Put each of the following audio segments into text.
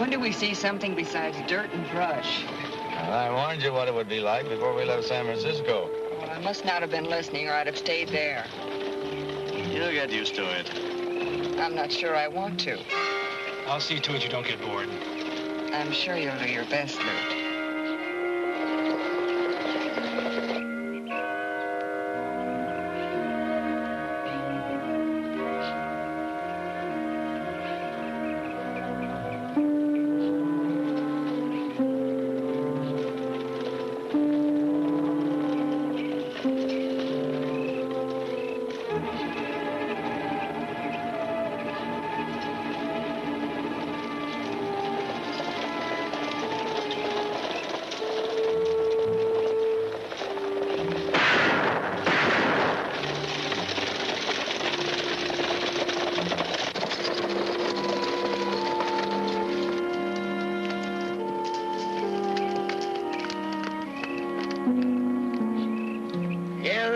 When do we see something besides dirt and brush? Well, I warned you what it would be like before we left San Francisco. Well, I must not have been listening, or I'd have stayed there. You'll get used to it. I'm not sure I want to. I'll see to it you don't get bored. I'm sure you'll do your best, Lute.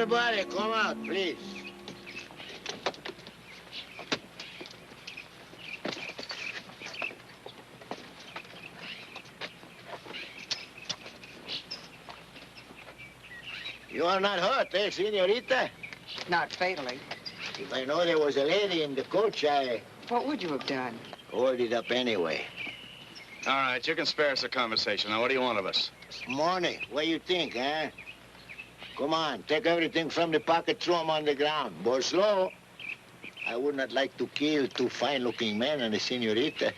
Everybody, come out, please. You are not hurt, eh, senorita? Not fatally. If I know there was a lady in the coach, I What would you have done? hold it up anyway. All right, you can spare us a conversation. Now, what do you want of us? Money, what do you think, eh? Come on, take everything from the pocket, throw them on the ground. But slow. I would not like to kill two fine-looking men and a senorita.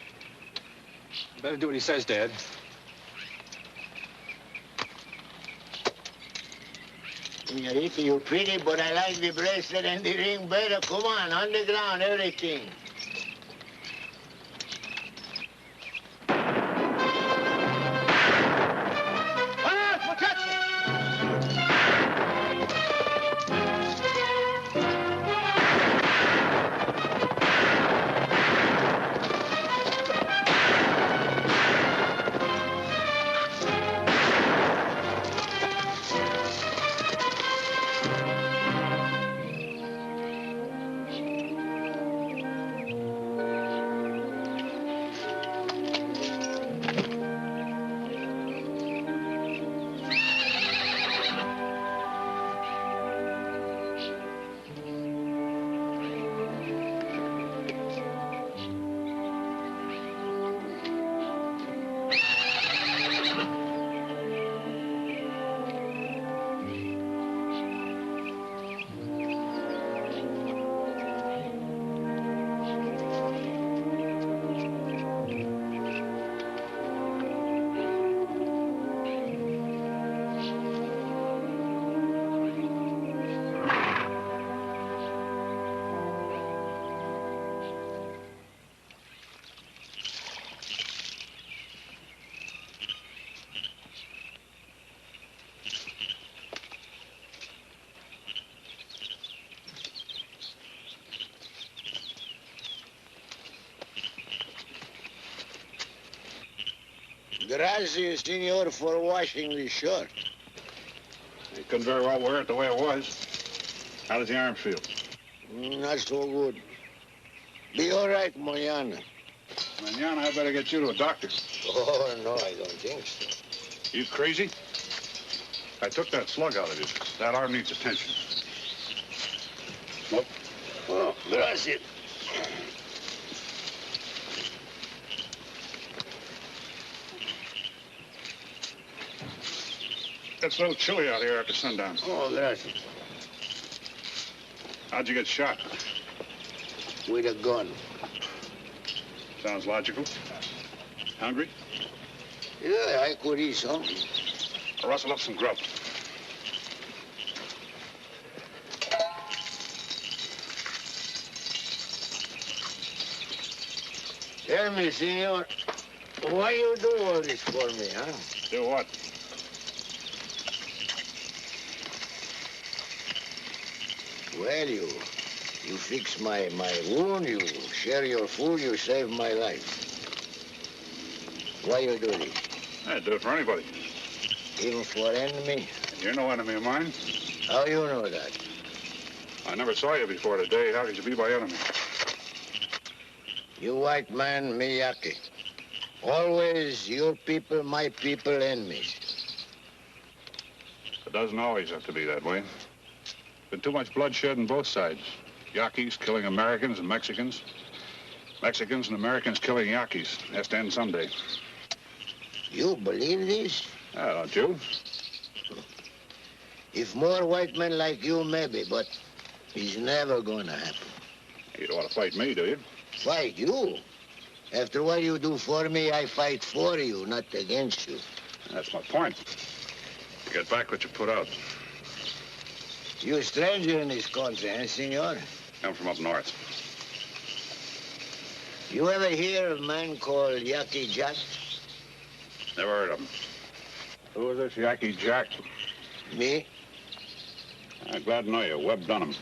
Better do what he says, Dad. Senorita, you're pretty, but I like the bracelet and the ring better. Come on the ground, everything. Gracias, senor, for washing the shirt. You couldn't very well wear it the way it was. How does the arm feel? Not so good. Be all right, mañana. Mañana, I better get you to a doctor. Oh, no, I don't think so. You crazy? I took that slug out of you. That arm needs attention. Smoke? Oh, gracias. It's a little chilly out here after sundown. Oh, gracias. How'd you get shot? With a gun. Sounds logical. Hungry? Yeah, I could eat something. I'll rustle up some grub. Tell me, senor, why you do all this for me, huh? Do what? Well, you fix my wound, you share your food, you save my life. Why you do this? I'd do it for anybody. Even for enemy? You're no enemy of mine. How you know that? I never saw you before today. How could you be my enemy? You white man, me Yaqui. Always your people, my people, enemies. It doesn't always have to be that way. Been too much bloodshed on both sides. Yaquis killing Americans and Mexicans. Mexicans and Americans killing Yaquis. Has to end someday. You believe this? Don't you? If more white men like you, maybe, but it's never gonna happen. You don't want to fight me, do you? Fight you? After what you do for me, I fight for you, not against you. That's my point. You get back what you put out. You a stranger in this country, eh, senor? I'm from up north. You ever hear of a man called Yaqui Jack? Never heard of him. Who is this Yaqui Jack? Me? I'm glad to know you. Webb Dunham.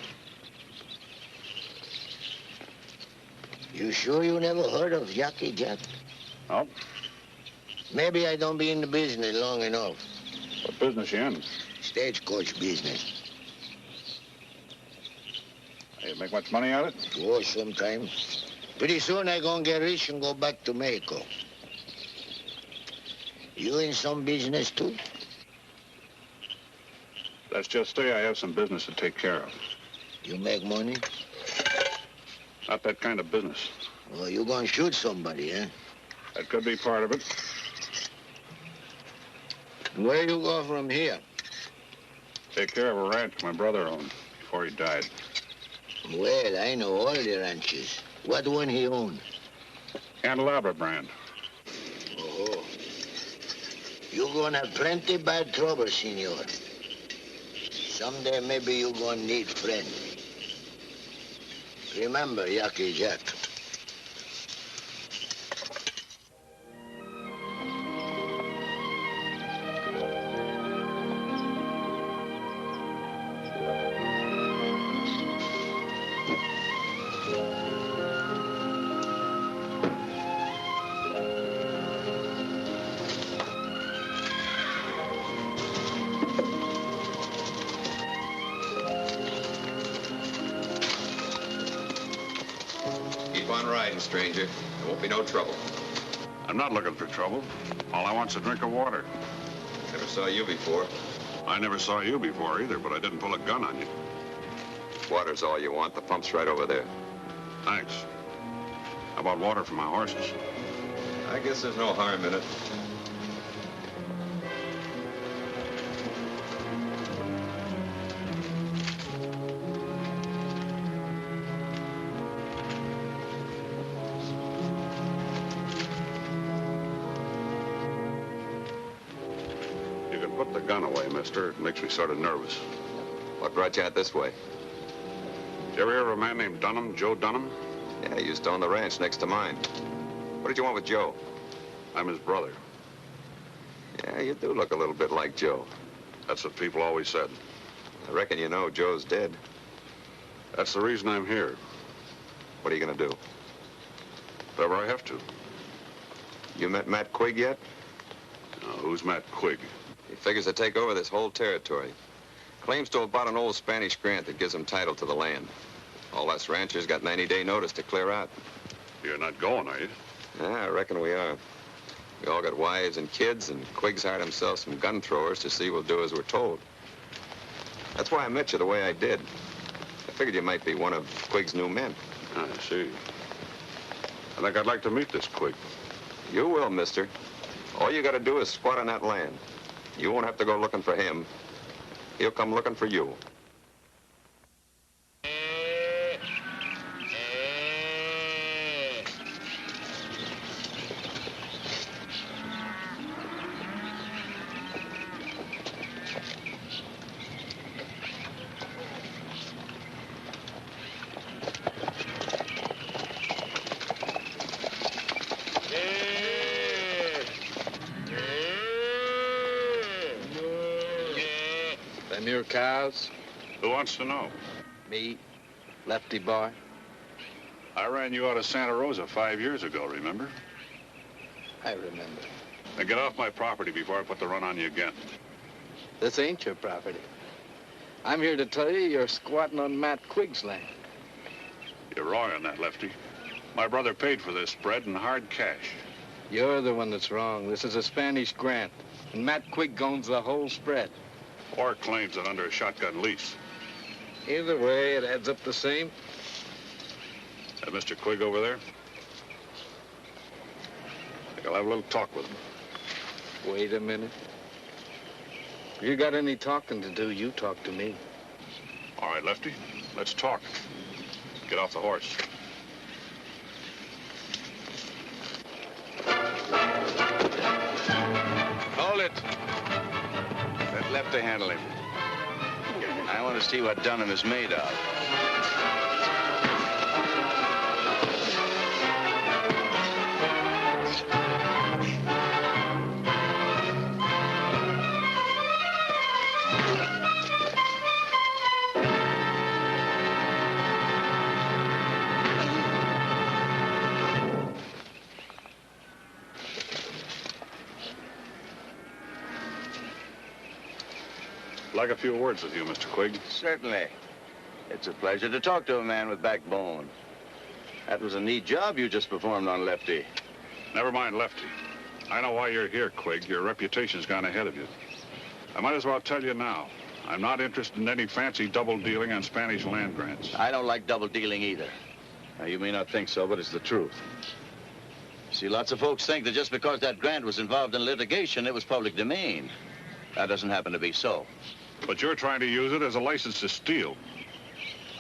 You sure you never heard of Yaqui Jack? Oh? Maybe I don't be in the business long enough. What business you in? Stagecoach business. You make much money out of it? Oh, sometime. Pretty soon I gonna get rich and go back to Mexico. You in some business too? Let's just say I have some business to take care of. You make money? Not that kind of business. Well, you gonna shoot somebody, eh? That could be part of it. Where you go from here? Take care of a ranch my brother owned before he died. Well, I know all the ranches. What one he owned? Candelabra brand. Oh. You gonna have plenty bad trouble, senor. Someday maybe you gonna need friend. Remember, Yaqui Jack. Stranger. There won't be no trouble. I'm not looking for trouble. All I want's a drink of water. Never saw you before. I never saw you before either, but I didn't pull a gun on you. Water's all you want. The pump's right over there. Thanks. How about water for my horses? I guess there's no harm in it. Put the gun away, mister. It makes me sort of nervous. What brought you out this way? Did you ever hear of a man named Dunham, Joe Dunham? Yeah, he used to own the ranch next to mine. What did you want with Joe? I'm his brother. Yeah, you do look a little bit like Joe. That's what people always said. I reckon you know Joe's dead. That's the reason I'm here. What are you gonna do? Whatever I have to. You met Matt Quigg yet? Now, who's Matt Quigg? He figures to take over this whole territory. Claims to have bought an old Spanish grant that gives him title to the land. All us ranchers got 90-day notice to clear out. You're not going, are you? Yeah, I reckon we are. We all got wives and kids, and Quigg's hired himself some gun throwers to see we'll do as we're told. That's why I met you the way I did. I figured you might be one of Quigg's new men. I see. I think I'd like to meet this Quigg. You will, mister. All you got to do is squat on that land. You won't have to go looking for him. He'll come looking for you. Them your cows? Who wants to know? Me, Lefty boy. I ran you out of Santa Rosa 5 years ago, remember? I remember. Now get off my property before I put the run on you again. This ain't your property. I'm here to tell you you're squatting on Matt Quigg's land. You're wrong on that, Lefty. My brother paid for this spread in hard cash. You're the one that's wrong. This is a Spanish grant, and Matt Quigg owns the whole spread. Or claims it under a shotgun lease. Either way, it adds up the same. That Mr. Quigg over there? I think I'll have a little talk with him. Wait a minute. If you got any talking to do, you talk to me. All right, Lefty, let's talk. Get off the horse. Hold it. Let Lefty handle him. I want to see what Dunham is made of. I'd like a few words with you, Mr. Quigg. Certainly. It's a pleasure to talk to a man with backbone. That was a neat job you just performed on Lefty. Never mind Lefty. I know why you're here, Quigg. Your reputation's gone ahead of you. I might as well tell you now. I'm not interested in any fancy double dealing on Spanish land grants. I don't like double dealing either. Now, you may not think so, but it's the truth. See, lots of folks think that just because that grant was involved in litigation, it was public domain. That doesn't happen to be so. But you're trying to use it as a license to steal.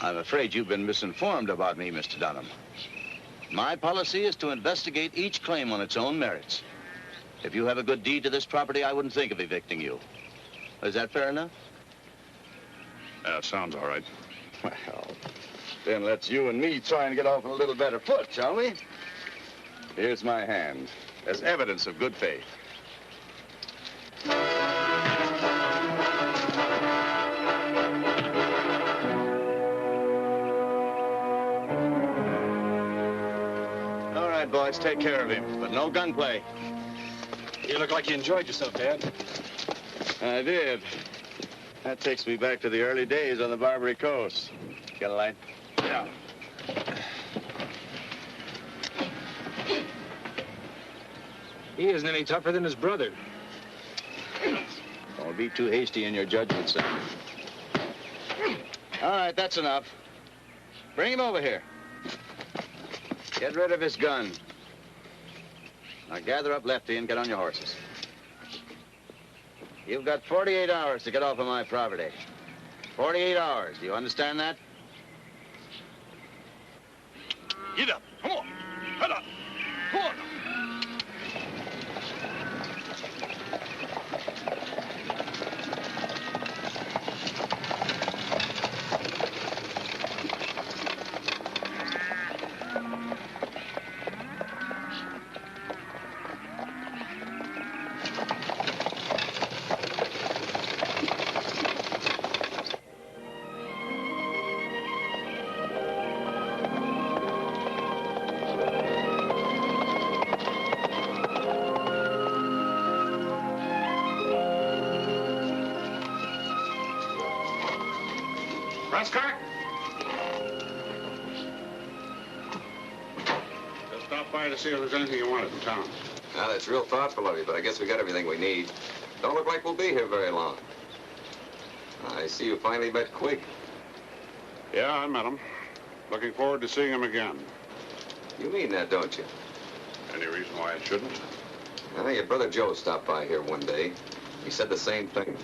I'm afraid you've been misinformed about me, Mr. Dunham. My policy is to investigate each claim on its own merits. If you have a good deed to this property, I wouldn't think of evicting you. Is that fair enough? Yeah, it sounds all right. Well, then let's you and me try and get off on a little better foot, shall we? Here's my hand as evidence of good faith. All right, boys, take care of him, but no gunplay. You look like you enjoyed yourself, Dad. I did. That takes me back to the early days on the Barbary Coast. Get a light? Yeah. He isn't any tougher than his brother. Don't be too hasty in your judgment, son. All right, that's enough. Bring him over here. Get rid of his gun. Now gather up Lefty and get on your horses. You've got 48 hours to get off of my property. 48 hours. Do you understand that? Get up. Come on. Head up. Come on. Prescott? Just stop by to see if there's anything you wanted in town. Now, that's real thoughtful of you, but I guess we got everything we need. Don't look like we'll be here very long. I see you finally met Quigg. Yeah, I met him. Looking forward to seeing him again. You mean that, don't you? Any reason why I shouldn't? I think your brother Joe stopped by here one day. He said the same thing.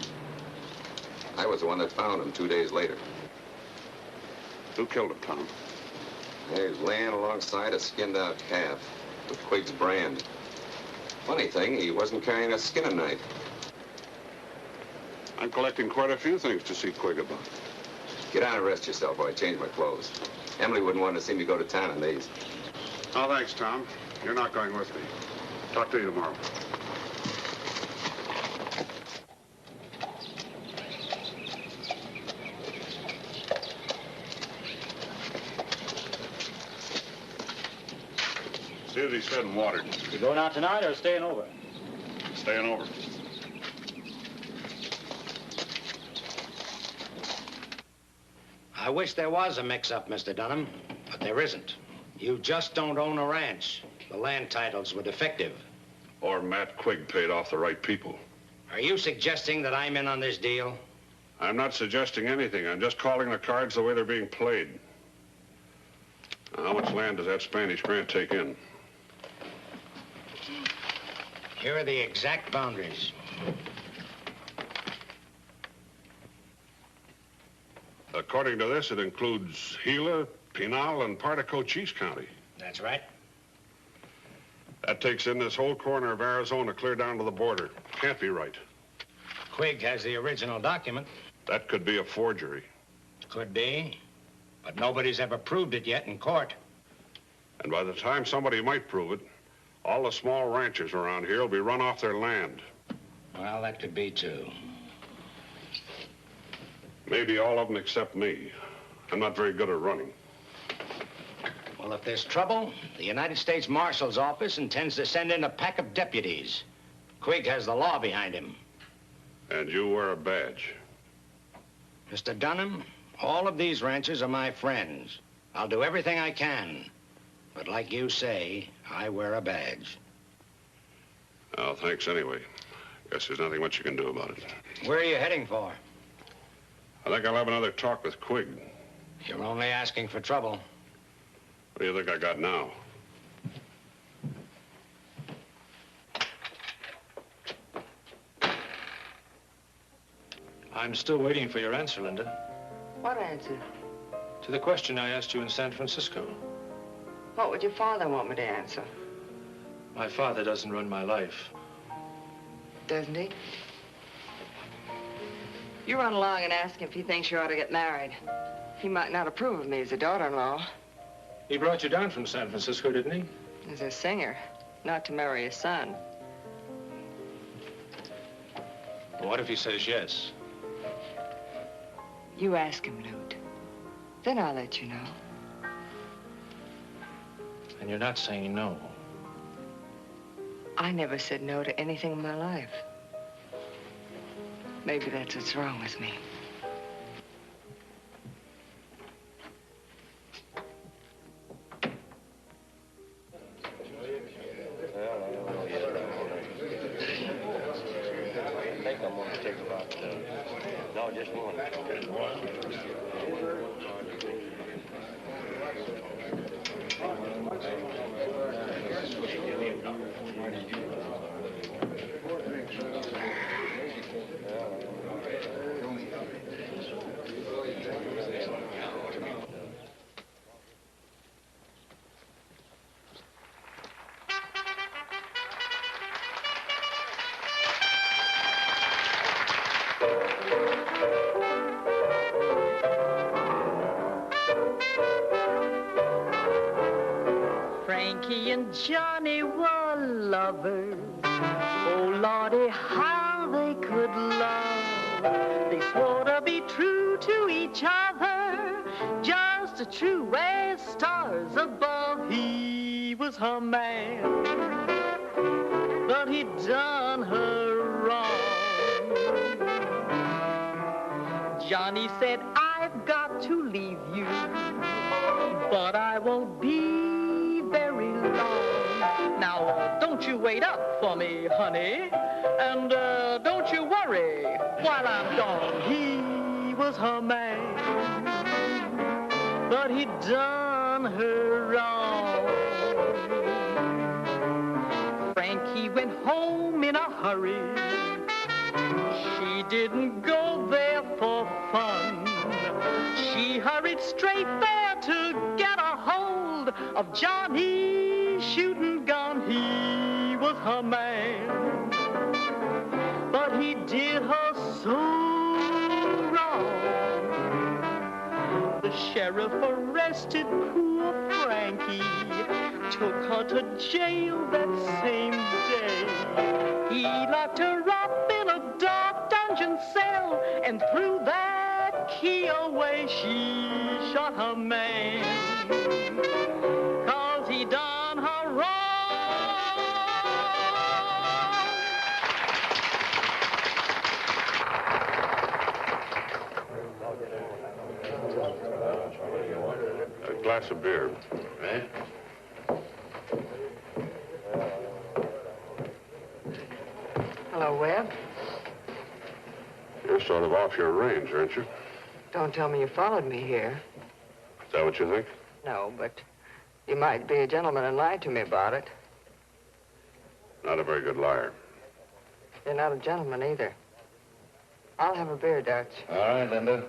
I was the one that found him 2 days later. Who killed him, Tom? He was laying alongside a skinned-out calf with Quigg's brand. Funny thing, he wasn't carrying a skinning knife. I'm collecting quite a few things to see Quigg about. Get down and rest yourself while I change my clothes. Emily wouldn't want to see me go to town in these. Oh, thanks, Tom. You're not going with me. Talk to you tomorrow. See if he's fed and watered. You going out tonight or staying over? Staying over. I wish there was a mix-up, Mr. Dunham, but there isn't. You just don't own a ranch. The land titles were defective. Or Matt Quigg paid off the right people. Are you suggesting that I'm in on this deal? I'm not suggesting anything. I'm just calling the cards the way they're being played. Now, how much land does that Spanish grant take in? Here are the exact boundaries. According to this, it includes Gila, Pinal, and part of Cochise County. That's right. That takes in this whole corner of Arizona clear down to the border. Can't be right. Quigg has the original document. That could be a forgery. Could be, but nobody's ever proved it yet in court. And by the time somebody might prove it, all the small ranchers around here will be run off their land. Well, that could be, too. Maybe all of them except me. I'm not very good at running. Well, if there's trouble, the United States Marshal's office intends to send in a pack of deputies. Quigg has the law behind him. And you wear a badge. Mr. Dunham, all of these ranchers are my friends. I'll do everything I can. But like you say, I wear a badge. Oh, thanks anyway. Guess there's nothing much you can do about it. Where are you heading for? I think I'll have another talk with Quigg. You're only asking for trouble. What do you think I got now? I'm still waiting for your answer, Linda. What answer? To the question I asked you in San Francisco. What would your father want me to answer? My father doesn't run my life. Doesn't he? You run along and ask him if he thinks you ought to get married. He might not approve of me as a daughter-in-law. He brought you down from San Francisco, didn't he? As a singer, not to marry his son. What if he says yes? You ask him, Newt. Then I'll let you know. And you're not saying no. I never said no to anything in my life. Maybe that's what's wrong with me. I think I'm going to take about, no, just one. Frankie and Johnny were lovers. Oh, Lordy, how they could love. They swore to be true to each other, just as true as stars above. He was her man, but he'd done her wrong. Johnny said, I've got to leave you, but I won't be very long. Now, don't you wait up for me, honey, and don't you worry while I'm gone. He was her man, but he'd done her wrong. Frankie went home in a hurry. She didn't go there for fun. She hurried straight there to get a hold of Johnny's shooting gun. He was her man, but he did her so wrong. The sheriff arrested poor Frankie, took her to jail that same day. He locked her up in a dark dungeon cell and threw that key away. She shot her man, 'cause he done her wrong. A glass of beer. Right? Webb. You're sort of off your range, aren't you? Don't tell me you followed me here. Is that what you think? No, but you might be a gentleman and lie to me about it. Not a very good liar. You're not a gentleman either. I'll have a beer, Dutch. All right, Linda.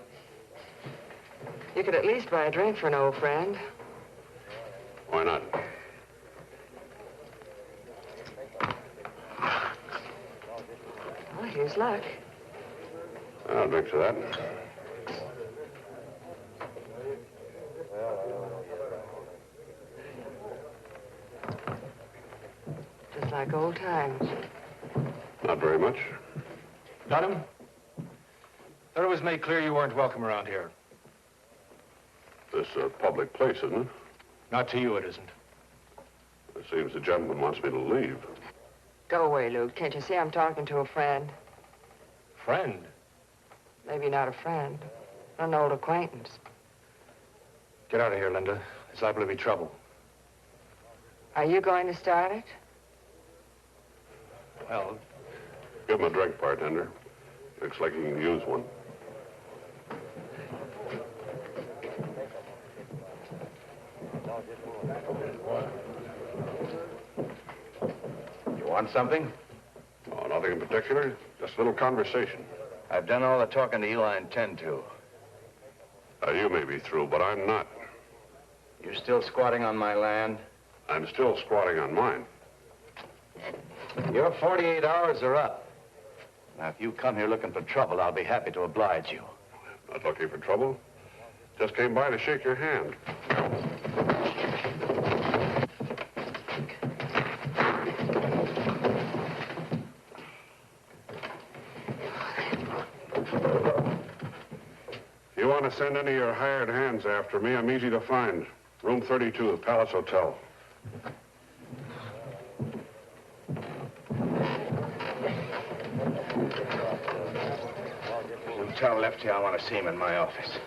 You could at least buy a drink for an old friend. Why not? Well, here's luck. I'll drink to that. Just like old times. Not very much. Dunham? Thought it was made clear you weren't welcome around here. This is a public place, isn't it? Not to you, it isn't. It seems the gentleman wants me to leave. Go away, Luke. Can't you see I'm talking to a friend? Friend? Maybe not a friend. An old acquaintance. Get out of here, Linda. There's liable to be trouble. Are you going to start it? Well, Give him a drink, bartender. Looks like he can use one. You want something? Oh, nothing in particular. Just a little conversation. I've done all the talking to you I intend to. You may be through, but I'm not. You still squatting on my land? I'm still squatting on mine. Your 48 hours are up. Now, if you come here looking for trouble, I'll be happy to oblige you. Not looking for trouble. Just came by to shake your hand. If you want to send any of your hired hands after me, I'm easy to find. Room 32, the Palace Hotel. You tell Lefty I want to see him in my office.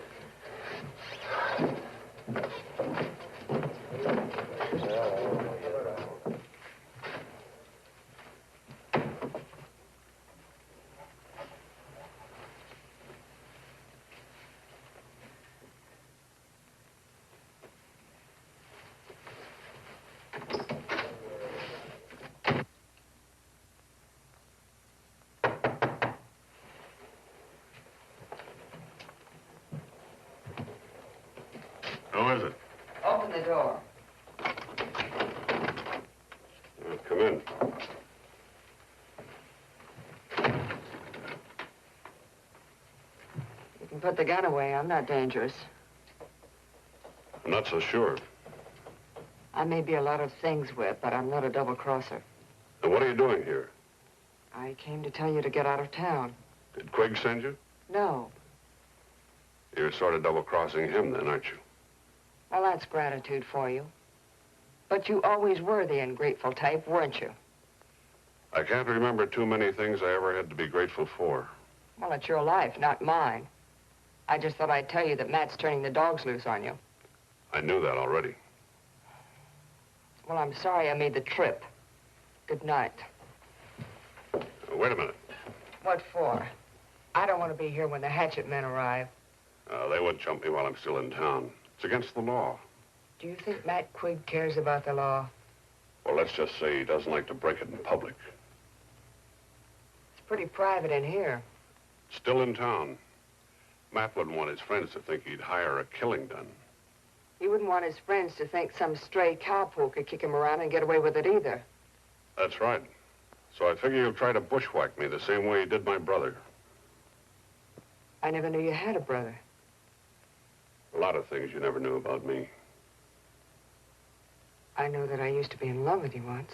Who is it? Open the door. Come in. You can put the gun away. I'm not dangerous. I'm not so sure. I may be a lot of things, Whip, but I'm not a double-crosser. And what are you doing here? I came to tell you to get out of town. Did Quigg send you? No. You're sort of double-crossing him then, aren't you? Well, that's gratitude for you. But you always were the ungrateful type, weren't you? I can't remember too many things I ever had to be grateful for. Well, it's your life, not mine. I just thought I'd tell you that Matt's turning the dogs loose on you. I knew that already. Well, I'm sorry I made the trip. Good night. Wait a minute. What for? I don't want to be here when the hatchet men arrive. They wouldn't jump me while I'm still in town. It's against the law. Do you think Matt Quigg cares about the law? Well, let's just say he doesn't like to break it in public. It's pretty private in here. Still in town. Matt wouldn't want his friends to think he'd hire a killing done. He wouldn't want his friends to think some stray cowpoke could kick him around and get away with it either. That's right. So I figure you'll try to bushwhack me the same way you did my brother. I never knew you had a brother. A lot of things you never knew about me. I know that I used to be in love with you once.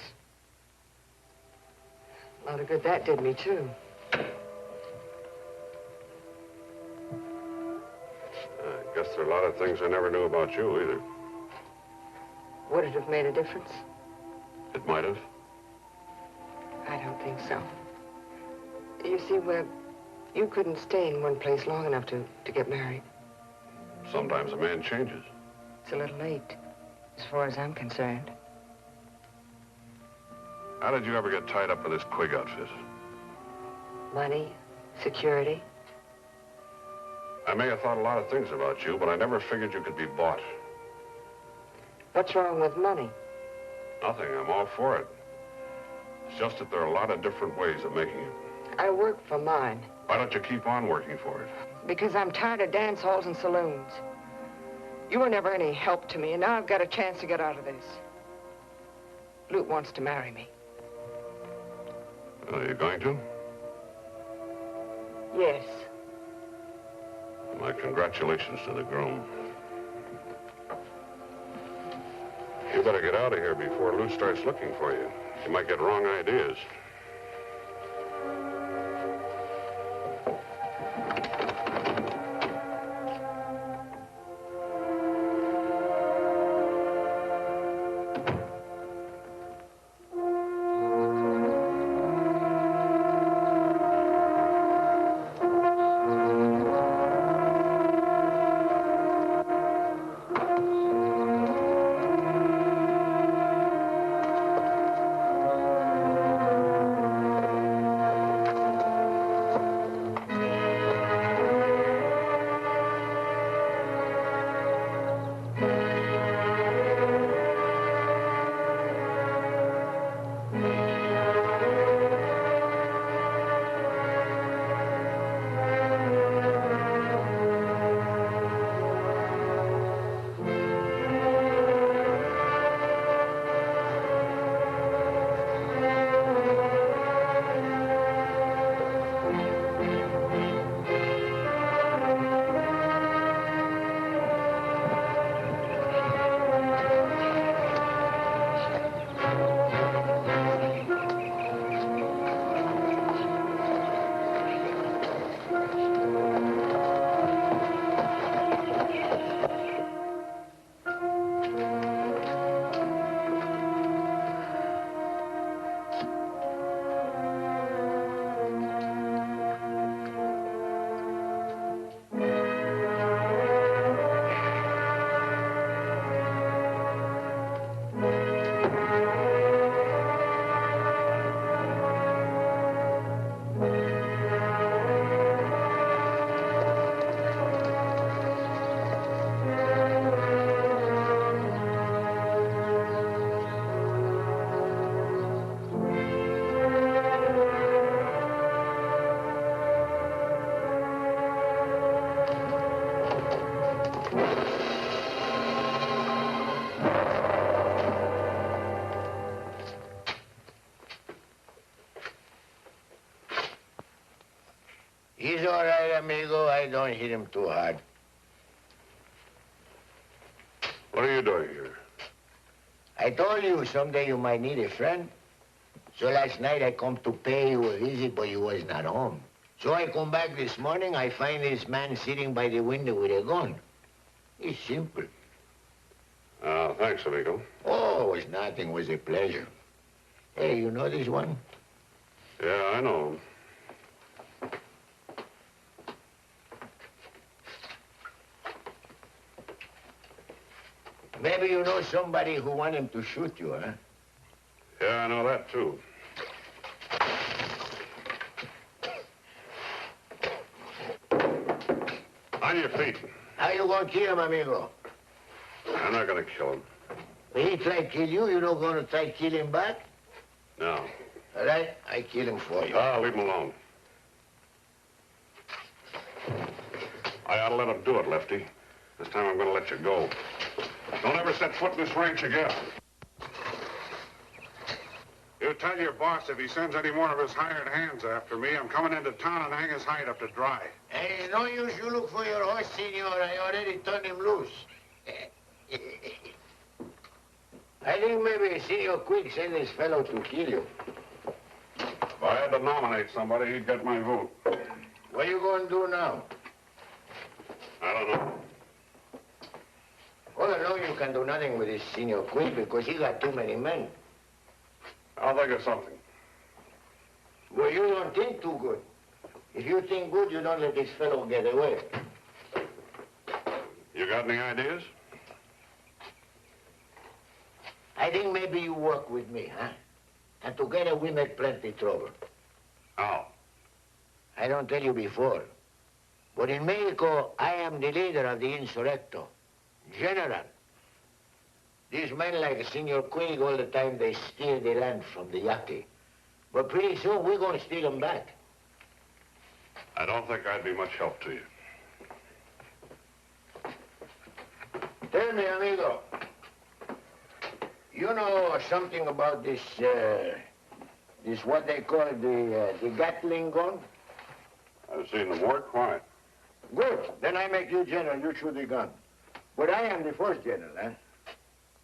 A lot of good that did me, too. I guess there are a lot of things I never knew about you, either. Would it have made a difference? It might have. I don't think so. You see, Webb, you couldn't stay in one place long enough to get married. Sometimes a man changes. It's a little late, as far as I'm concerned. How did you ever get tied up with this Quigg outfit? Money, security. I may have thought a lot of things about you, but I never figured you could be bought. What's wrong with money? Nothing. I'm all for it. It's just that there are a lot of different ways of making it. I work for mine. Why don't you keep on working for it? Because I'm tired of dance halls and saloons. You were never any help to me, and now I've got a chance to get out of this. Luke wants to marry me. Are you going to? Yes. My congratulations to the groom. You better get out of here before Lou starts looking for you. You might get wrong ideas. He's all right, amigo. I don't hit him too hard. What are you doing here? I told you someday you might need a friend. So last night I come to pay you a visit, but you was not home. So I come back this morning, I find this man sitting by the window with a gun. It's simple. Thanks, amigo. Oh, it was nothing. It was a pleasure. Hey, you know this one? Yeah, I know him. Maybe you know somebody who want him to shoot you, huh? Yeah, I know that, too. On your feet. How you gonna kill him, amigo? I'm not gonna kill him. When he try to kill you, you not gonna try to kill him back? No. All right, I kill him for you. Leave him alone. I ought to let him do it, Lefty. This time I'm gonna let you go. Don't ever set foot in this ranch again. You tell your boss if he sends any more of his hired hands after me, I'm coming into town and hang his hide up to dry. Hey, it's no use you look for your horse, senor. I already turned him loose. I think maybe Senor Quick sent this fellow to kill you. If I had to nominate somebody, he'd get my vote. What are you going to do now? I don't know. All along, you can do nothing with this Senor Quick because he got too many men. I'll think of something. Well, you don't think too good. If you think good, you don't let this fellow get away. You got any ideas? I think maybe you work with me, huh? And together we make plenty trouble. How? I don't tell you before. But in Mexico, I am the leader of the insurrecto. General. These men like Senor Quig all the time, they steal the land from the Yaqui. But pretty soon, we're going to steal them back. I don't think I'd be much help to you. Tell me, amigo. You know something about this what they call the Gatling gun? I've seen them work. Why? Good. Then I make you general. You shoot the gun. But I am the first general, huh?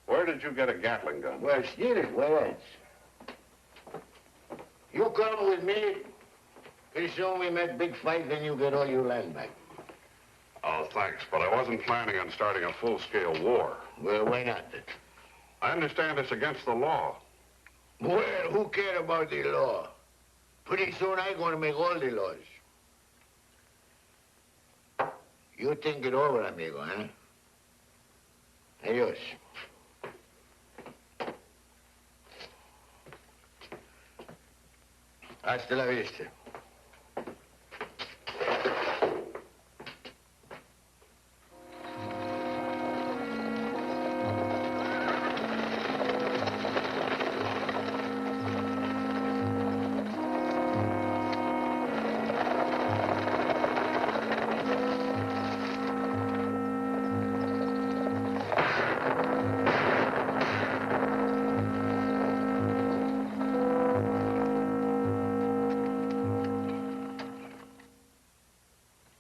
Where did you get a Gatling gun? Well, steal it. Where else? You come with me. Pretty soon we make big fight, then you get all your land back. Oh, thanks, but I wasn't planning on starting a full-scale war. Well, why not? I understand it's against the law. Well, who cares about the law? Pretty soon I'm going to make all the laws. You think it over, amigo, huh? Adios. Hasta la vista.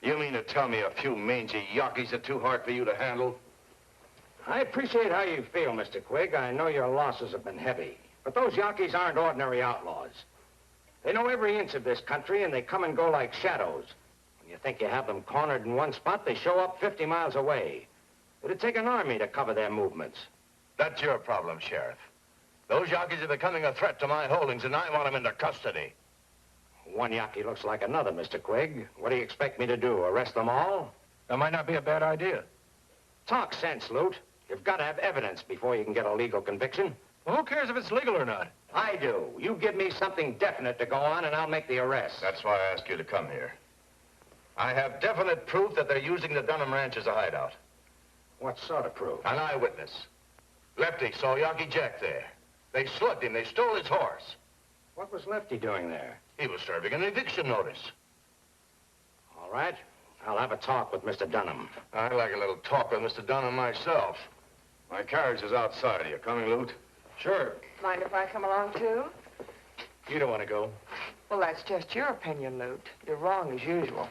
You mean to tell me a few mangy Yankees are too hard for you to handle? I appreciate how you feel, Mr. Quig. I know your losses have been heavy. But those Yankees aren't ordinary outlaws. They know every inch of this country, and they come and go like shadows. When you think you have them cornered in one spot, they show up 50 miles away. It'd take an army to cover their movements. That's your problem, Sheriff. Those Yankees are becoming a threat to my holdings, and I want them into custody. One Yaqui looks like another, Mr. Quig. What do you expect me to do, arrest them all? That might not be a bad idea. Talk sense, Lute. You've got to have evidence before you can get a legal conviction. Well, who cares if it's legal or not? I do. You give me something definite to go on, and I'll make the arrest. That's why I asked you to come here. I have definite proof that they're using the Dunham Ranch as a hideout. What sort of proof? An eyewitness. Lefty saw Yaqui Jack there. They slugged him. They stole his horse. What was Lefty doing there? He was serving an eviction notice. All right. I'll have a talk with Mr. Dunham. I'd like a little talk with Mr. Dunham myself. My carriage is outside. Are you coming, Lute? Sure. Mind if I come along, too? You don't want to go. Well, that's just your opinion, Lute. You're wrong as usual.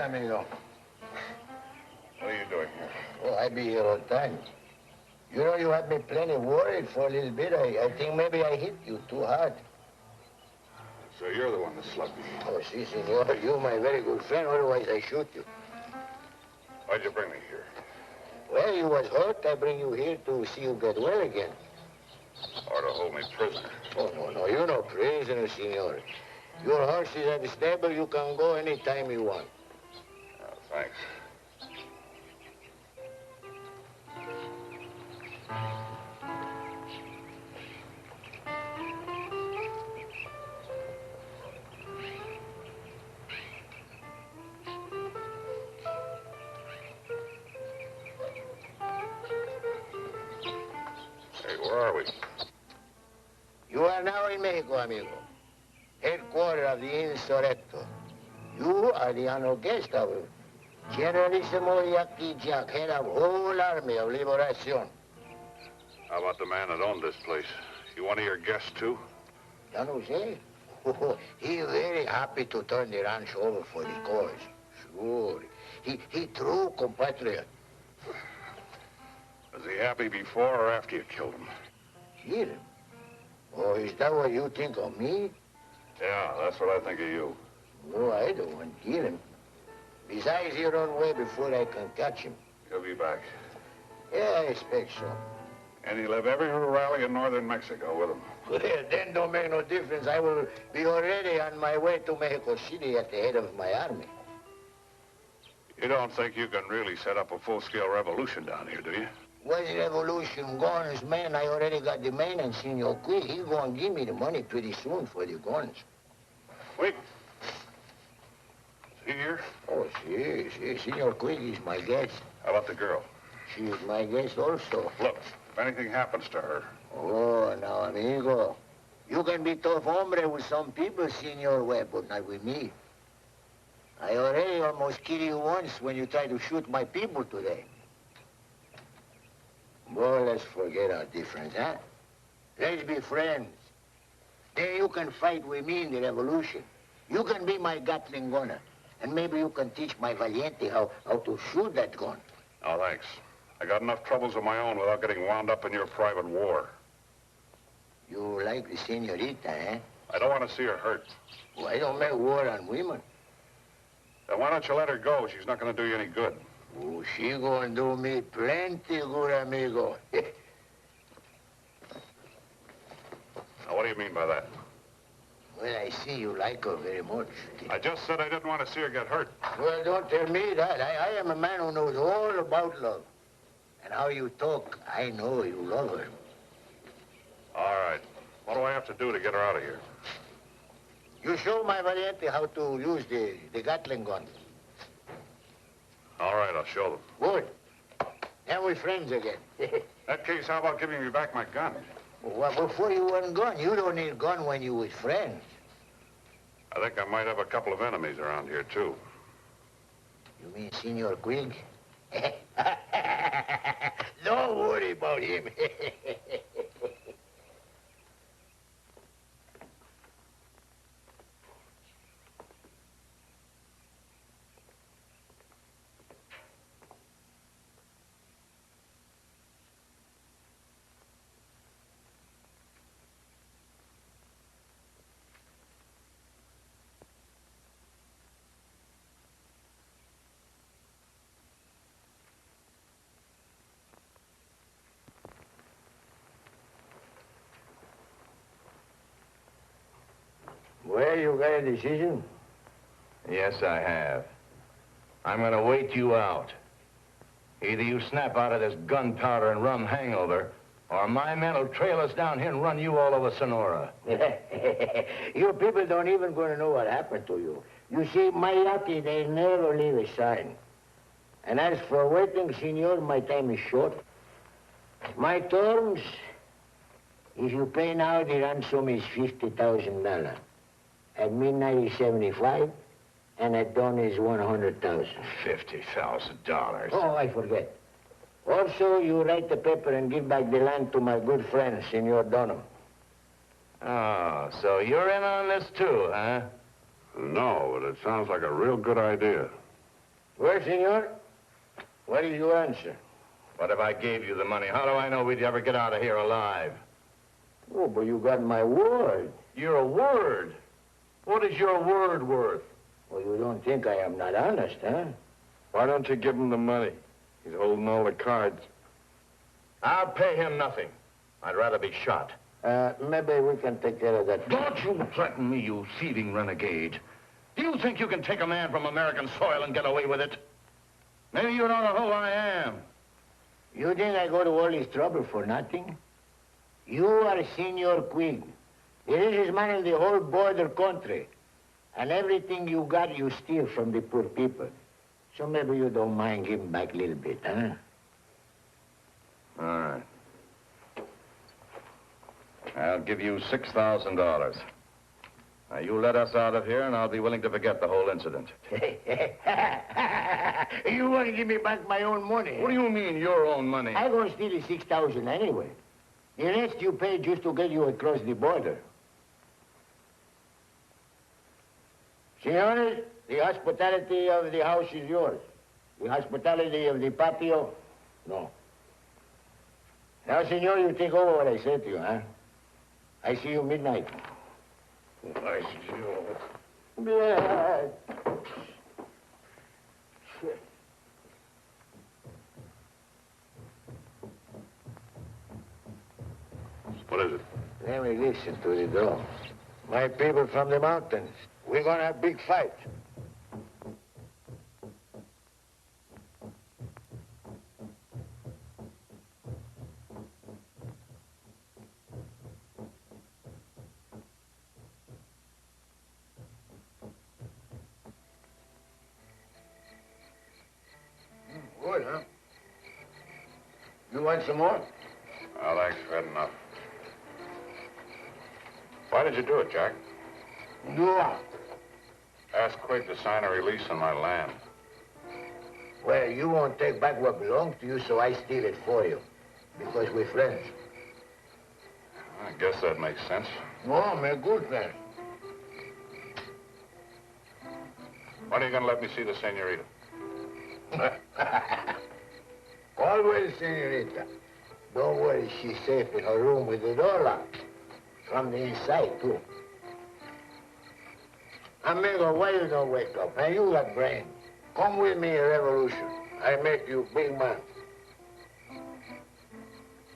amigo. What are you doing here? Oh, I be here all the time. You know, you had me plenty worried for a little bit. I think maybe I hit you too hard. So you're the one that slugged me. Oh, si, senor. You're my very good friend. Otherwise, I shoot you. Why'd you bring me here? Well, you was hurt. I bring you here to see you get well again. Or to hold me prisoner? Oh, no. You're no prisoner, senor. Your horse is at the stable. You can go any time you want. Oh, thanks. Hey, where are we? You are now in Mexico, amigo. Headquarters of the Insurrecto. You are the honored guest of Generalissimo Yaqui, head of whole army of liberation. How about the man that owned this place? You one of your guests, too? San Jose? Oh, he very happy to turn the ranch over for the cause. Sure. He true compatriot. Was he happy before or after you killed him? Kill him? Oh, is that what you think of me? Yeah, that's what I think of you. No, I don't want to kill him. Besides, he run away before I can catch him. He'll be back. Yeah, I expect so. And he'll have every rally in northern Mexico with him. Well, then don't make no difference. I will be already on my way to Mexico City at the head of my army. You don't think you can really set up a full-scale revolution down here, do you? What's revolution? Guns, man, I already got the man and Senor Quig. He gonna give me the money pretty soon for the guns. Wait. Is he here? Oh, si. Senor Quig is my guest. How about the girl? She is my guest also. Look, if anything happens to her. Oh, now, amigo. You can be tough hombre with some people, Senor Webb, but not with me. I already almost killed you once when you tried to shoot my people today. Well, let's forget our difference, huh? Let's be friends. Then you can fight with me in the revolution. You can be my Gatling gunner. And maybe you can teach my Valiente how to shoot that gun. Oh, thanks. I got enough troubles of my own without getting wound up in your private war. You like the senorita, eh? I don't want to see her hurt. Well, I don't make war on women. Then why don't you let her go? She's not going to do you any good. Oh, she gonna do me plenty good, amigo. Now, what do you mean by that? Well, I see you like her very much. I just said I didn't want to see her get hurt. Well, don't tell me that. I am a man who knows all about love. And how you talk, I know you love her. All right. What do I have to do to get her out of here? You show my Valiente how to use the Gatling gun. All right, I'll show them. Good. Then we're friends again. In that case, how about giving me back my gun? Well, before you want gun, you don't need gun when you with friends. I think I might have a couple of enemies around here, too. You mean Senor Quig? Don't worry about him. Well, you got a decision? Yes, I have. I'm gonna wait you out. Either you snap out of this gunpowder and rum hangover, or my men will trail us down here and run you all over Sonora. You people don't even gonna know what happened to you. You see, my Yaqui, they never leave a sign. And as for waiting, senor, my time is short. My terms, if you pay now, the ransom is $50,000. At midnight is 75, and at dawn is 100,000. $50,000. Oh, I forget. Also, you write the paper and give back the land to my good friend, Senor Dunham. Oh, so you're in on this too, huh? No, but it sounds like a real good idea. Well, senor, what is your answer? What if I gave you the money? How do I know we'd ever get out of here alive? Oh, but you got my word. Your word? What is your word worth? Well, you don't think I am not honest, huh? Why don't you give him the money? He's holding all the cards. I'll pay him nothing. I'd rather be shot. Maybe we can take care of that. Don't you threaten me, you thieving renegade. Do you think you can take a man from American soil and get away with it? Maybe you don't know who I am. You think I go to all this trouble for nothing? You are Senor Quig. The richest man in the whole border country. And everything you got, you steal from the poor people. So maybe you don't mind giving back a little bit, huh? All right. I'll give you $6,000. Now, you let us out of here, and I'll be willing to forget the whole incident. You want to give me back my own money? What do you mean, your own money? I'm going to steal the 6,000 anyway. The rest you pay just to get you across the border. Senores, the hospitality of the house is yours. The hospitality of the patio, no. Now, senor, you think over what I said to you, huh? I see you midnight. I see you. Yeah. What is it? Let me listen to the door. My people from the mountains. We're gonna have a big fight. Good, huh? You want some more? Well, thanks. I've had enough. Why did you do it, Jack? Do what? Ask Quig to sign a release on my land. Well, you won't take back what belongs to you, so I steal it for you. Because we're friends. I guess that makes sense. No, we're good friends. When are you going to let me see the senorita? Always, senorita. Don't worry, she's safe in her room with the door locked. From the inside, too. Amigo, why you don't wake up? Man, you got brain. Come with me in revolution. I make you big man.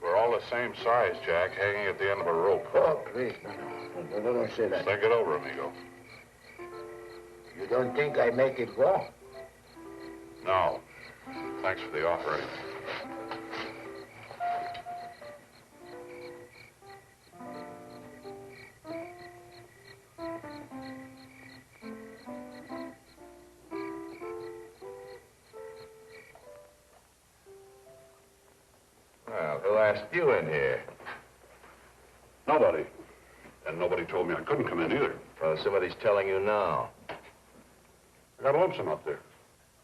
We're all the same size, Jack, hanging at the end of a rope. Oh, please, no, don't say that. Think it over, amigo. You don't think I make it go? No. Thanks for the offer, anyway. Well, who asked you in here? Nobody. And nobody told me I couldn't come in either. Well, somebody's telling you now. I got a lonesome up there.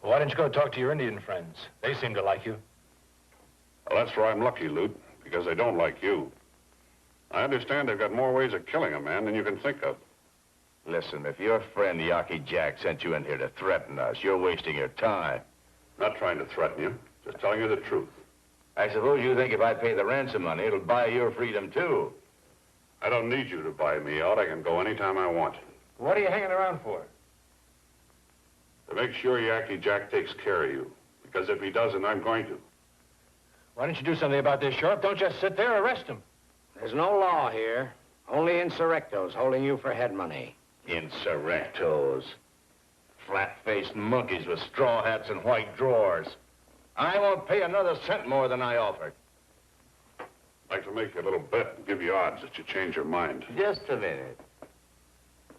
Well, why don't you go talk to your Indian friends? They seem to like you. Well, that's where I'm lucky, Lute, because they don't like you. I understand they've got more ways of killing a man than you can think of. Listen, if your friend Yaqui Jack sent you in here to threaten us, you're wasting your time. Not trying to threaten you, just telling you the truth. I suppose you think if I pay the ransom money, it'll buy your freedom, too. I don't need you to buy me out. I can go anytime I want. What are you hanging around for? To make sure Yaqui Jack takes care of you. Because if he doesn't, I'm going to. Why don't you do something about this, Sheriff? Don't just sit there, arrest him. There's no law here. Only insurrectos holding you for head money. Insurrectos. Flat-faced monkeys with straw hats and white drawers. I won't pay another cent more than I offered. I'd like to make you a little bet and give you odds that you change your mind. Just a minute.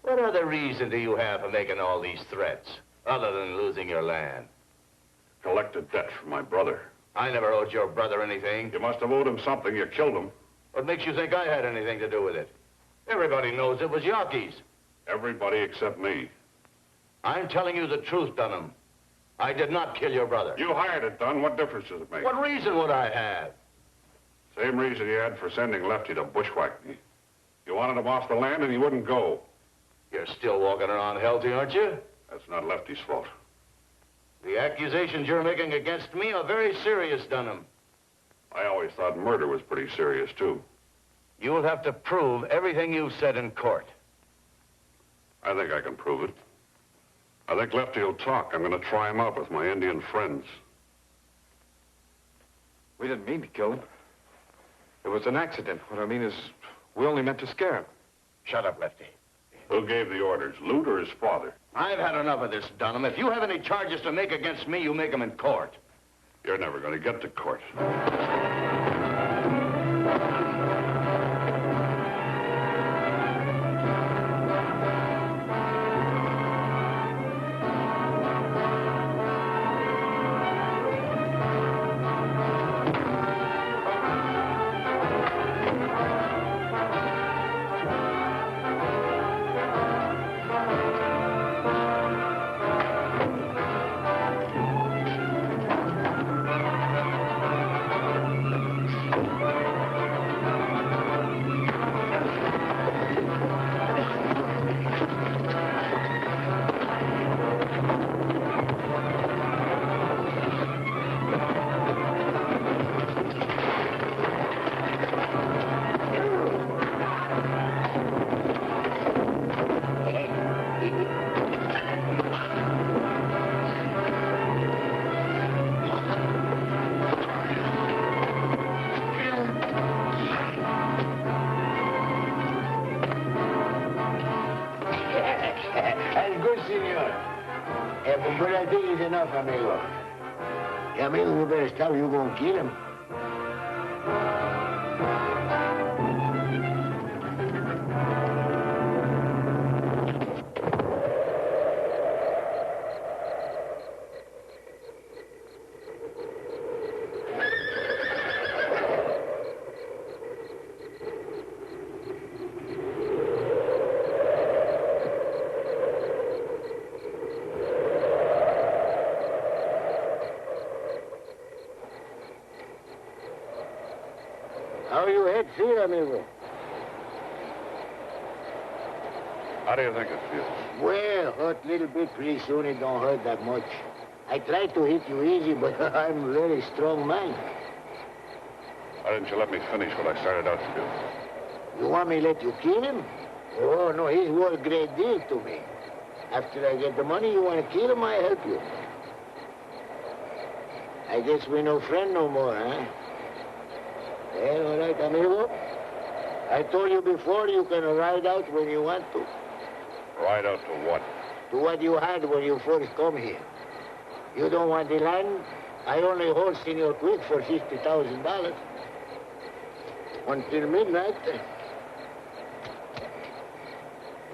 What other reason do you have for making all these threats, other than losing your land? Collect a debt from my brother. I never owed your brother anything. You must have owed him something. You killed him. What makes you think I had anything to do with it? Everybody knows it was Yaqui's. Everybody except me. I'm telling you the truth, Dunham. I did not kill your brother. You hired it, Dunn. What difference does it make? What reason would I have? Same reason you had for sending Lefty to bushwhack me. You wanted him off the land and he wouldn't go. You're still walking around healthy, aren't you? That's not Lefty's fault. The accusations you're making against me are very serious, Dunham. I always thought murder was pretty serious, too. You'll have to prove everything you've said in court. I think I can prove it. I think Lefty will talk. I'm going to try him out with my Indian friends. We didn't mean to kill him. It was an accident. What I mean is, we only meant to scare him. Shut up, Lefty. Who gave the orders, Lute or his father? I've had enough of this, Dunham. If you have any charges to make against me, you make them in court. You're never going to get to court. But I think it's enough, amigo. Yeah, amigo, you better stop. You're going to kill him. How you head feel, amigo? How do you think it feels? Well, hurt little bit pretty soon. It don't hurt that much. I tried to hit you easy, but I'm a very strong man. Why didn't you let me finish what I started out to do? You want me to let you kill him? Oh, no, he's worth a great deal to me. After I get the money, you want to kill him, I help you. I guess we're no friend no more, huh? Well, all right, amigo. I told you before you can ride out when you want to. Ride out to what? To what you had when you first come here. You don't want the land? I only hold Senor Quick for $50,000. Until midnight.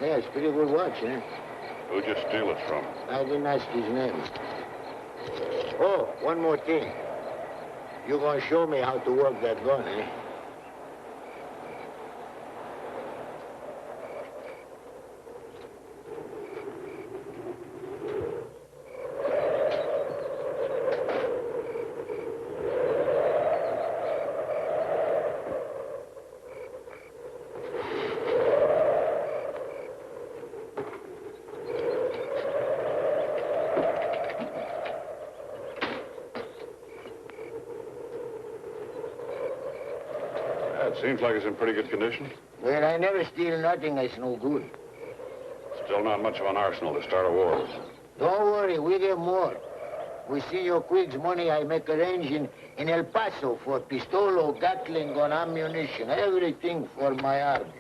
Yeah, it's a pretty good watch, eh? Who'd you steal it from? I didn't ask his name. Oh, one more thing. You're going to show me how to work that gun, eh? Seems like it's in pretty good condition. Well, I never steal nothing that's no good. Still not much of an arsenal to start a war with. Don't worry, we get more. With Senor Quigg's money, I make arrangement in El Paso for pistolo, Gatling gun, ammunition, everything for my army.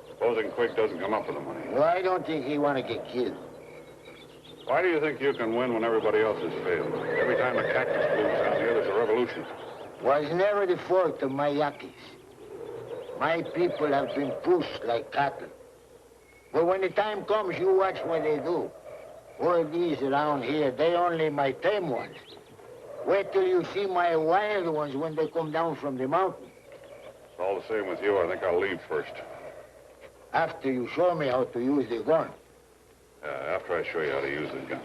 Supposing Quigg doesn't come up with the money. Well, I don't think he want to get killed. Why do you think you can win when everybody else has failed? Every time a cactus blooms out here, there's a revolution. Was never the fault of my Yaquis. My people have been pushed like cattle. But when the time comes, you watch what they do. All these around here, they only my tame ones. Wait till you see my wild ones when they come down from the mountain. It's all the same with you. I think I'll leave first. After you show me how to use the gun. After I show you how to use the gun.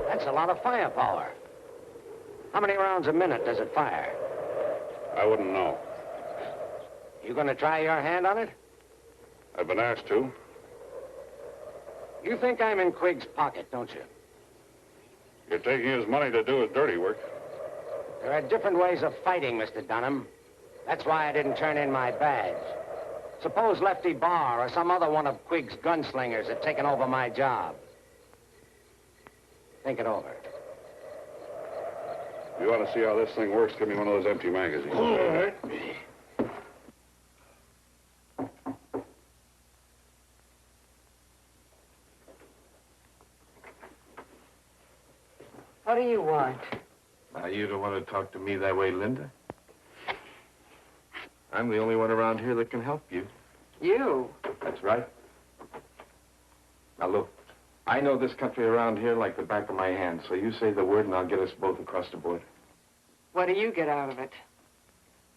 That's a lot of firepower. How many rounds a minute does it fire? I wouldn't know. You gonna try your hand on it? I've been asked to. You think I'm in Quigg's pocket, don't you? You're taking his money to do his dirty work. There are different ways of fighting, Mr. Dunham. That's why I didn't turn in my badge. Suppose Lefty Barr or some other one of Quig's gunslingers had taken over my job. Think it over. If you want to see how this thing works, give me one of those empty magazines. All right. What do you want? Now, you don't want to talk to me that way, Linda. I'm the only one around here that can help you. You? That's right. Now, look, I know this country around here like the back of my hand, so you say the word and I'll get us both across the border. What do you get out of it?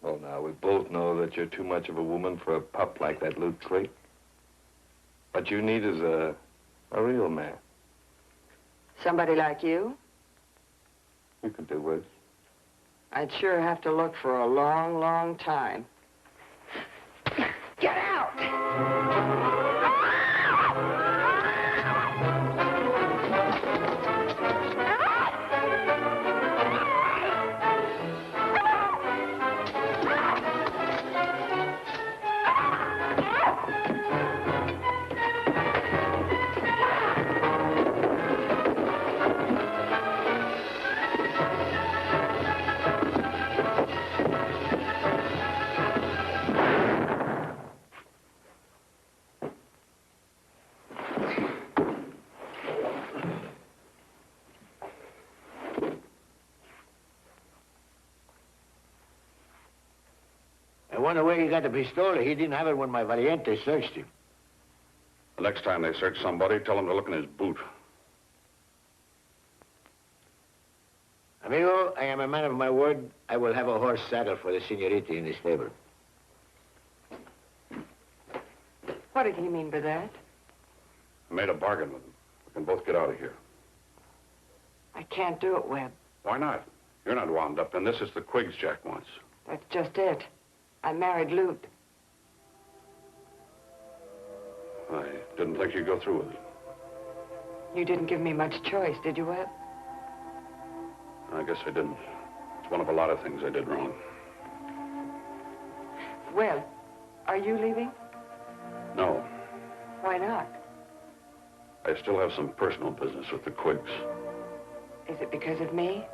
Well, now, we both know that you're too much of a woman for a pup like that Luke Craig. What you need is a real man. Somebody like you? You can do worse. I'd sure have to look for a long, long time. Get out! I wonder where he got the pistol. He didn't have it when my Valiente searched him. The next time they search somebody, tell them to look in his boot. Amigo, I am a man of my word. I will have a horse saddle for the senorita in the stable. What did he mean by that? I made a bargain with him. We can both get out of here. I can't do it, Webb. Why not? You're not wound up in this. It's the Quigs Jack wants. That's just it. I married Lute. I didn't think you'd go through with it. You didn't give me much choice, did you, Webb? I guess I didn't. It's one of a lot of things I did wrong. Well, are you leaving? No. Why not? I still have some personal business with the Quigs. Is it because of me?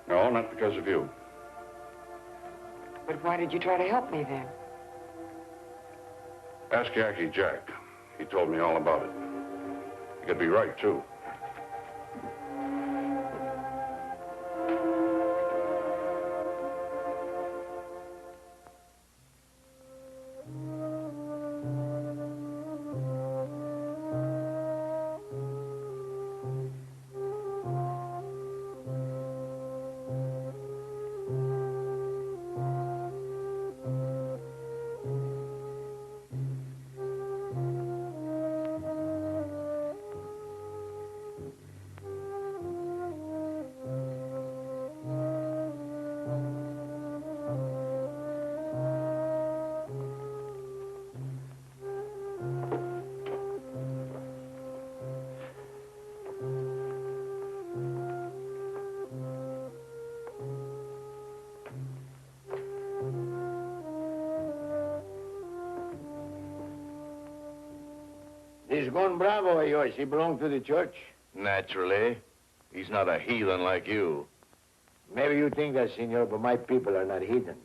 No, not because of you. But why did you try to help me then? Ask Yaqui Jack. He told me all about it. He could be right, too. This Gon Bravo of yours, he belonged to the church? Naturally. He's not a heathen like you. Maybe you think that, senor, but my people are not heathen.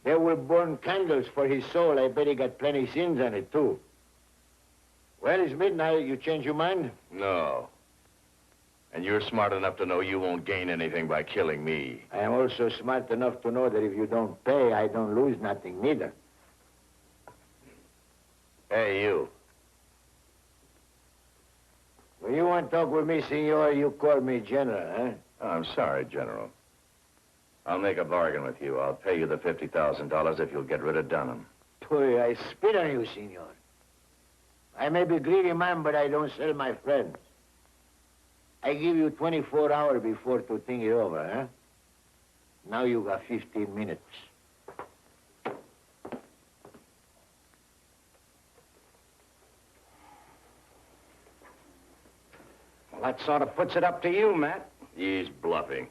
They will burn candles for his soul. I bet he got plenty sins on it, too. Well, it's midnight. You change your mind? No. And you're smart enough to know you won't gain anything by killing me. I am also smart enough to know that if you don't pay, I don't lose nothing, neither. Hey, you. When you want to talk with me, senor, you call me General, huh? Oh, I'm sorry, General. I'll make a bargain with you. I'll pay you the $50,000 if you'll get rid of Dunham. Boy, I spit on you, senor. I may be a greedy man, but I don't sell my friends. I give you 24 hours before to think it over, huh? Now you got 15 minutes. Well, That sort of puts it up to you, Matt. He's bluffing.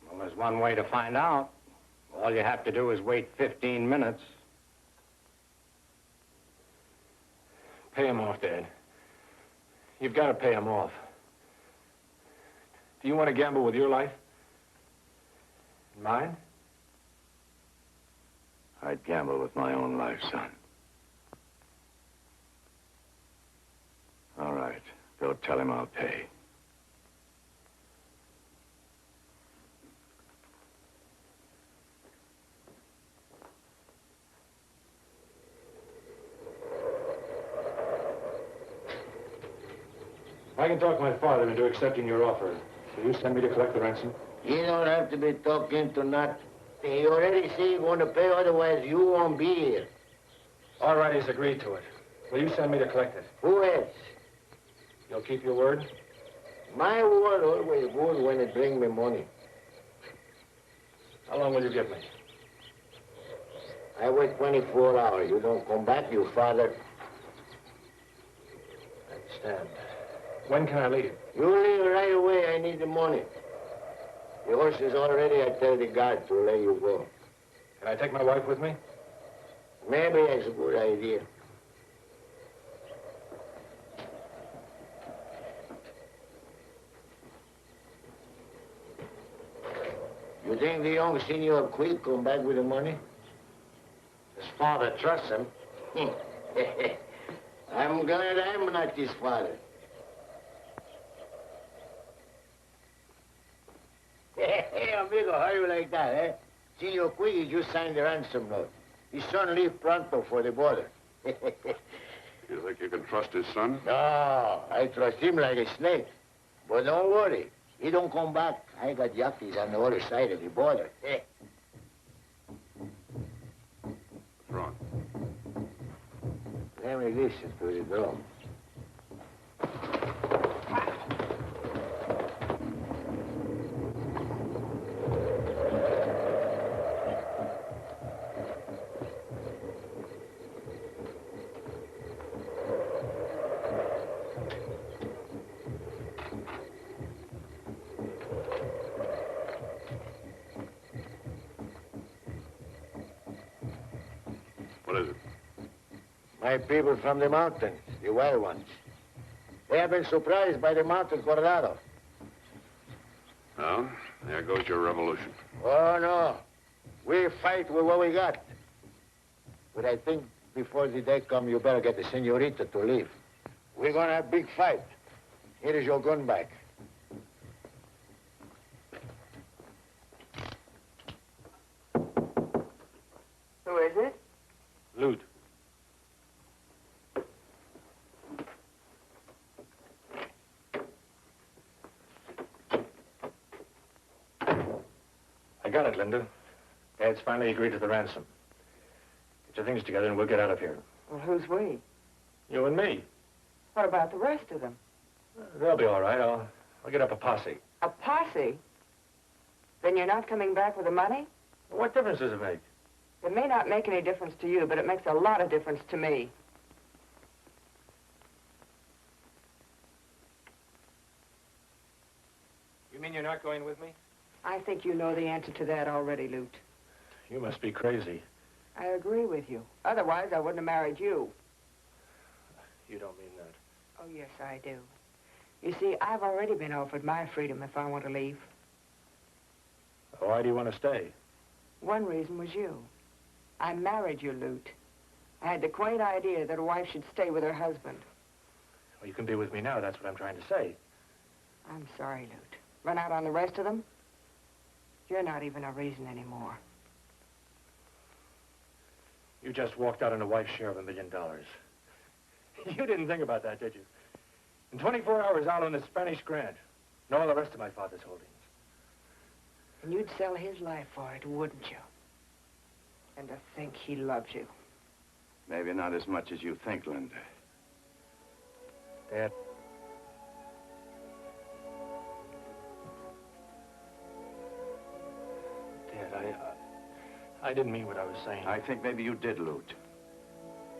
Well, there's one way to find out. All you have to do is wait 15 minutes. Pay him off, Dad. You've got to pay him off. Do you want to gamble with your life? Mine? I'd gamble with my own life, son. All right. Go tell him I'll pay. I can talk my father into accepting your offer. Will you send me to collect the ransom? You don't have to be talking to not. He already say you're going to pay, otherwise you won't be here. All right, he's agreed to it. Will you send me to collect it? Who else? You'll keep your word? My word always good when it bring me money. How long will you give me? I wait 24 hours. You don't come back, you father. I understand. When can I leave? You leave right away. I need the money. The horse is all ready. I tell the guard to let you go. Can I take my wife with me? Maybe that's a good idea. You think the young Senor Quick come back with the money? His father trusts him. I'm glad I'm not his father. Hey, amigo, how you like that, eh? Senor Quick, he just signed the ransom note. His son leave pronto for the border. You think you can trust his son? No, I trust him like a snake. But don't worry. He don't come back. I got Yaquis on the other side of the border. What's wrong? Let me listen to the drum. What is it? My people from the mountains, the wild ones. They have been surprised by the mountain Coronado. Well, there goes your revolution. Oh, no. We fight with what we got. But I think before the day come, you better get the senorita to leave. We're gonna have a big fight. Here is your gun back. Who is it? Loot. I got it, Linda. Dad's finally agreed to the ransom. Get your things together and we'll get out of here. Well, who's we? You and me. What about the rest of them? They'll be all right. I'll get up a posse. A posse? Then you're not coming back with the money? What difference does it make? It may not make any difference to you, but it makes a lot of difference to me. You mean you're not going with me? I think you know the answer to that already, Lute. You must be crazy. I agree with you. Otherwise, I wouldn't have married you. You don't mean that. Oh, yes, I do. You see, I've already been offered my freedom if I want to leave. Why do you want to stay? One reason was you. I married you, Lute. I had the quaint idea that a wife should stay with her husband. Well, you can be with me now. That's what I'm trying to say. I'm sorry, Lute. Run out on the rest of them? You're not even a reason anymore. You just walked out on a wife's share of $1 million. You didn't think about that, did you? In 24 hours, I'll own the Spanish grant and all the rest of my father's holdings. And you'd sell his life for it, wouldn't you? And to think he loves you. Maybe not as much as you think, Linda. Dad. Dad, I didn't mean what I was saying. I think maybe you did, Lute.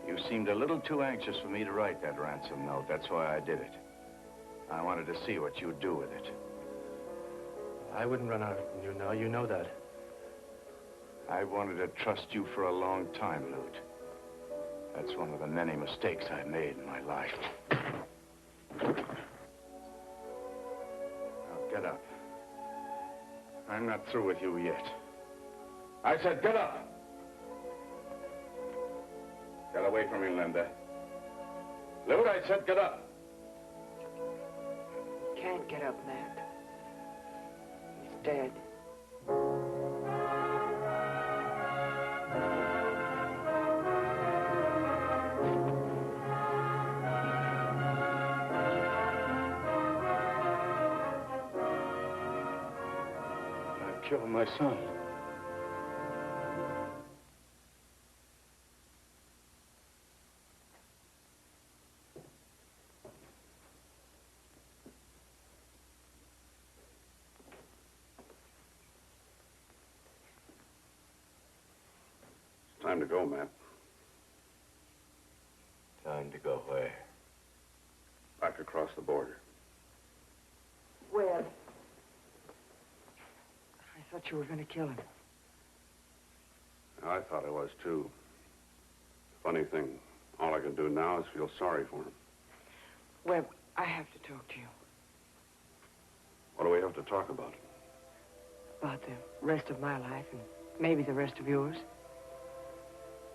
You seemed a little too anxious for me to write that ransom note. That's why I did it. I wanted to see what you'd do with it. I wouldn't run out on you now. You know that. I wanted to trust you for a long time, Lute. That's one of the many mistakes I've made in my life. Now, get up. I'm not through with you yet. I said, get up! Get away from me, Linda. Lute, I said, get up. Can't get up, Matt. He's dead. I've killed my son. Time to go, Matt. Time to go where? Back across the border. Webb. I thought you were going to kill him. I thought I was, too. Funny thing, all I can do now is feel sorry for him. Webb, I have to talk to you. What do we have to talk about? About the rest of my life and maybe the rest of yours.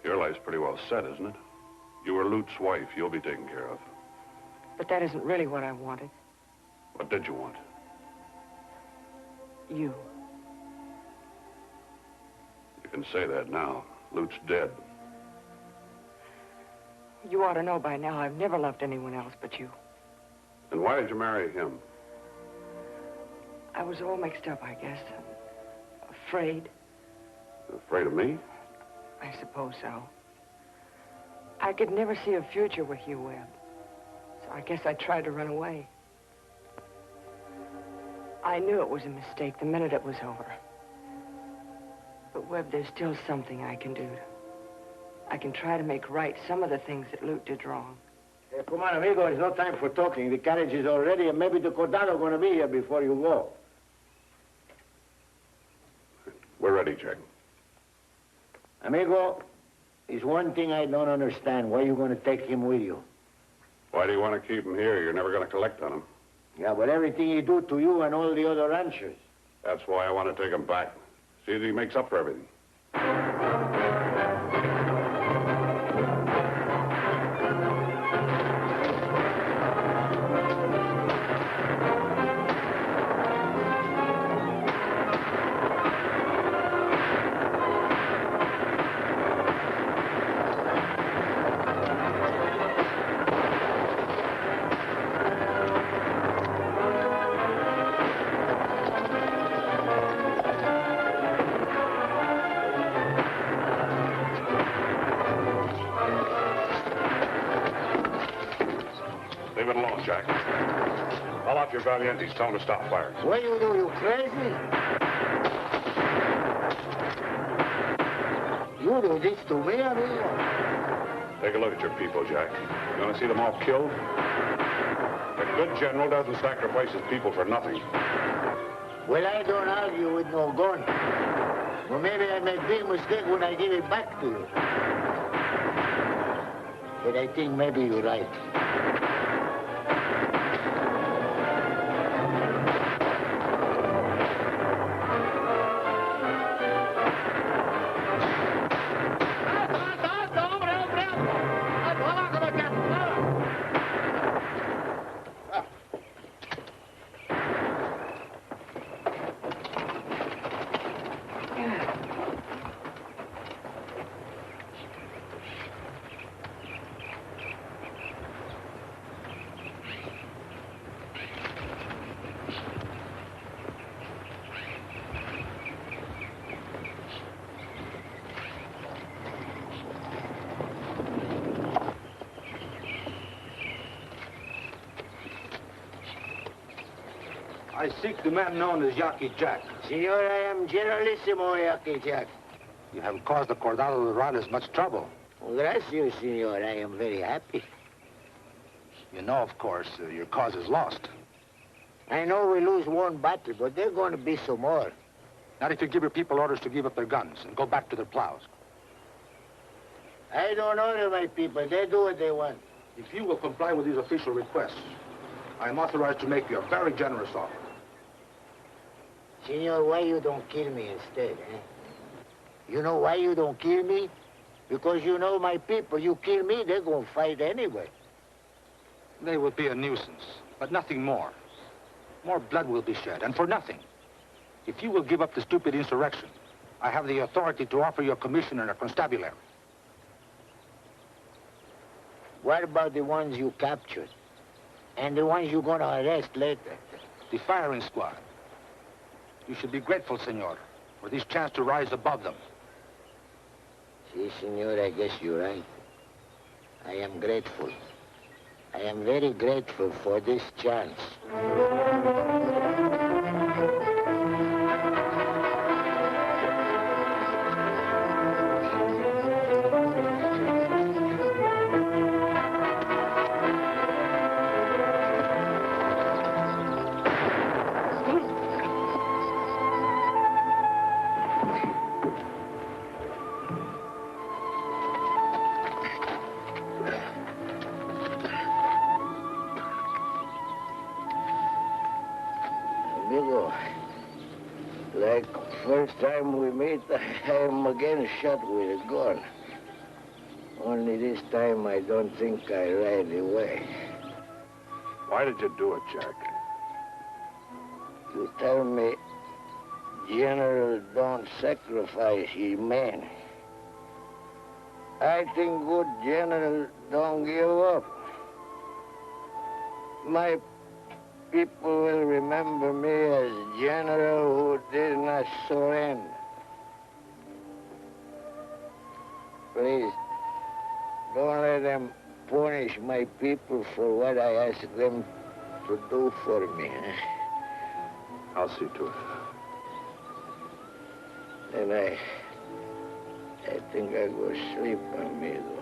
Your life's pretty well set, isn't it? You were Lute's wife. You'll be taken care of. But that isn't really what I wanted. What did you want? You. You can say that now. Lute's dead. You ought to know by now I've never loved anyone else but you. And why did you marry him? I was all mixed up, I guess. Afraid. Afraid of me? I suppose so. I could never see a future with you, Webb. So I guess I tried to run away. I knew it was a mistake the minute it was over. But, Webb, there's still something I can do. I can try to make right some of the things that Lute did wrong. Hey, come on, amigo. It's no time for talking. The carriage is all ready, and maybe the Cordado going to be here before you go. We're ready, Jack. Amigo, there's one thing I don't understand. Why are you going to take him with you? Why do you want to keep him here? You're never going to collect on him. Yeah, but everything he do to you and all the other ranchers. That's why I want to take him back. See if he makes up for everything. Leave it alone, Jack. Call out your Valientes. Tell them to stop firing. What do? You crazy? You do this to me, amigo? Take a look at your people, Jack. You want to see them all killed? A good general doesn't sacrifice his people for nothing. Well, I don't argue with no gun. Well, maybe I make big mistake when I give it back to you. But I think maybe you're right. I seek the man known as Yaqui Jack. Senor, I am Generalissimo Yaqui Jack. You have caused the Cordado de Rales much trouble. Gracias, senor. I am very happy. You know, of course, your cause is lost. I know we lose one battle, but there's going to be some more. Not if you give your people orders to give up their guns and go back to their plows. I don't order my people. They do what they want. If you will comply with these official requests, I am authorized to make you a very generous offer. Senor, why you don't kill me instead, eh? You know why you don't kill me? Because you know my people. You kill me, they're going to fight anyway. They will be a nuisance, but nothing more. More blood will be shed, and for nothing. If you will give up the stupid insurrection, I have the authority to offer you a commission and a constabulary. What about the ones you captured? And the ones you're going to arrest later? The firing squad. You should be grateful, senor, for this chance to rise above them. Si, senor, I guess you're right. I am grateful. I am very grateful for this chance. Amigo, like first time we meet, I am again shot with a gun. Only this time I don't think I ran away. Why did you do it, Jack? You tell me General don't sacrifice his men. I think good general don't give up. My people will remember me as general who did not surrender. Please, don't let them punish my people for what I asked them to do for me. I'll see to it. And I think I go sleep, amigo.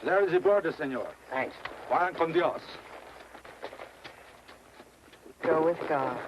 There is the border, senor. Thanks. Vayan con Dios. Go with God.